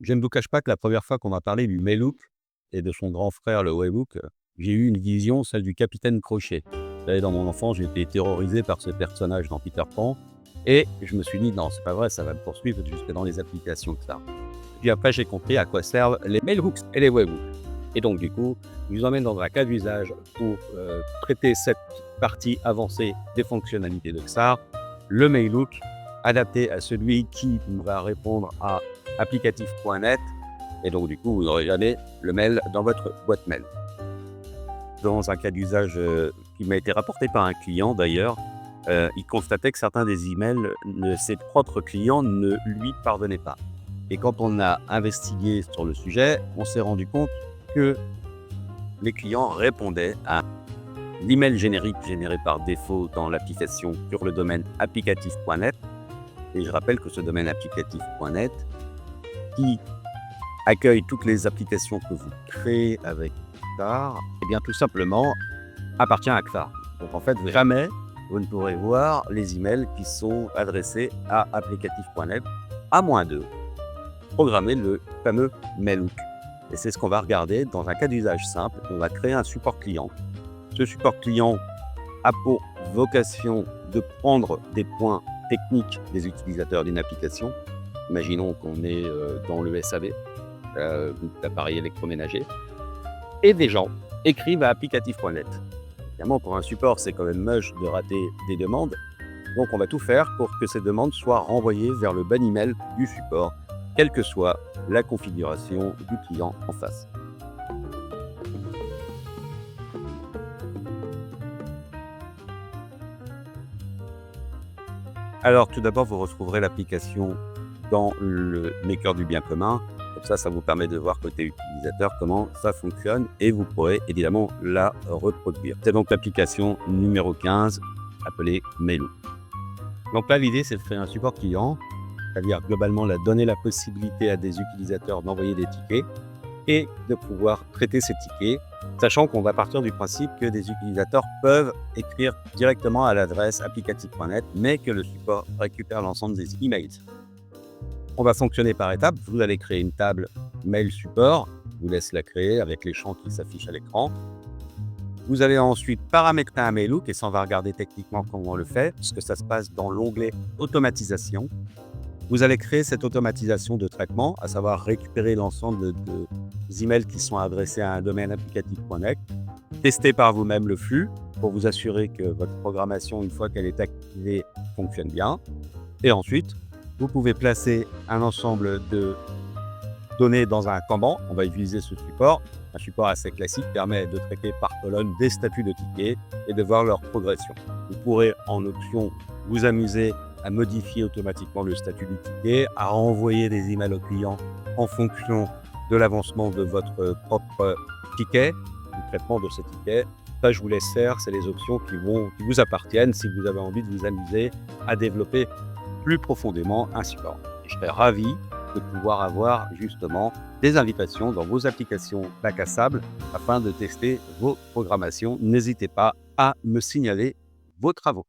Je ne vous cache pas que la première fois qu'on m'a parlé du Mail-Hook et de son grand frère, le Webhook, j'ai eu une vision, celle du capitaine Crochet. Vous savez, dans mon enfance, j'ai été terrorisé par ce personnage dans Peter Pan et je me suis dit: «Non, c'est pas vrai, ça va me poursuivre jusque dans les applications de ça». Puis après, j'ai compris à quoi servent les Mail-Hooks et les Webhooks et donc du coup, je vous emmène dans un cas d'usage pour, traiter cette partie avancée des fonctionnalités de XAR, le Mail-Hook, adapté à celui qui va répondre à applicatif.net et donc du coup, vous n'aurez jamais le mail dans votre boîte mail. Dans un cas d'usage, qui m'a été rapporté par un client d'ailleurs, il constatait que certains des emails de ses propres clients ne lui parvenaient pas et quand on a investigué sur le sujet, on s'est rendu compte que les clients répondaient à l'email générique généré par défaut dans l'application sur le domaine applicatif.net et je rappelle que ce domaine applicatif.net qui accueille toutes les applications que vous créez avec XAR, et bien tout simplement appartient à XAR. Donc en fait, jamais vous ne pourrez voir les emails qui sont adressés à applicatif.net, à moins de programmer le fameux Mail-Hook. Et c'est ce qu'on va regarder dans un cas d'usage simple. On va créer un support client. Ce support client a pour vocation de prendre des points techniques des utilisateurs d'une application. Imaginons qu'on est dans le SAV, d'appareils électroménagers, et des gens écrivent à applicatif.net. Évidemment, pour un support, c'est quand même moche de rater des demandes, donc on va tout faire pour que ces demandes soient renvoyées vers le bon email du support, quelle que soit la configuration du client en face. Alors tout d'abord, vous retrouverez l'application dans le Maker du bien commun. Comme ça vous permet de voir côté utilisateur comment ça fonctionne et vous pourrez évidemment la reproduire. C'est donc l'application numéro 15 appelée Mail-Hook. Donc là, l'idée, c'est de créer un support client, c'est-à-dire globalement donner la possibilité à des utilisateurs d'envoyer des tickets et de pouvoir traiter ces tickets, sachant qu'on va partir du principe que des utilisateurs peuvent écrire directement à l'adresse applicatif.net, mais que le support récupère l'ensemble des emails. On va fonctionner par étapes. Vous allez créer une table mail support. Je vous laisse la créer avec les champs qui s'affichent à l'écran. Vous allez ensuite paramétrer un Mail-Hook et ça, on va regarder techniquement comment on le fait, puisque ça se passe dans l'onglet automatisation. Vous allez créer cette automatisation de traitement, à savoir récupérer l'ensemble des emails qui sont adressés à un domaine applicatif.net, tester par vous-même le flux pour vous assurer que votre programmation, une fois qu'elle est activée, fonctionne bien. Et ensuite, vous pouvez placer un ensemble de données dans un Kanban. On va utiliser ce support. Un support assez classique permet de traiter par colonne des statuts de tickets et de voir leur progression. Vous pourrez en option vous amuser à modifier automatiquement le statut du ticket, à renvoyer des emails aux clients en fonction de l'avancement de votre propre ticket, du traitement de ce ticket. Ça, je vous laisse faire, c'est les options qui vous appartiennent si vous avez envie de vous amuser à développer plus profondément un support. Et je serais ravi de pouvoir avoir justement des invitations dans vos applications bac à sable afin de tester vos programmations. N'hésitez pas à me signaler vos travaux.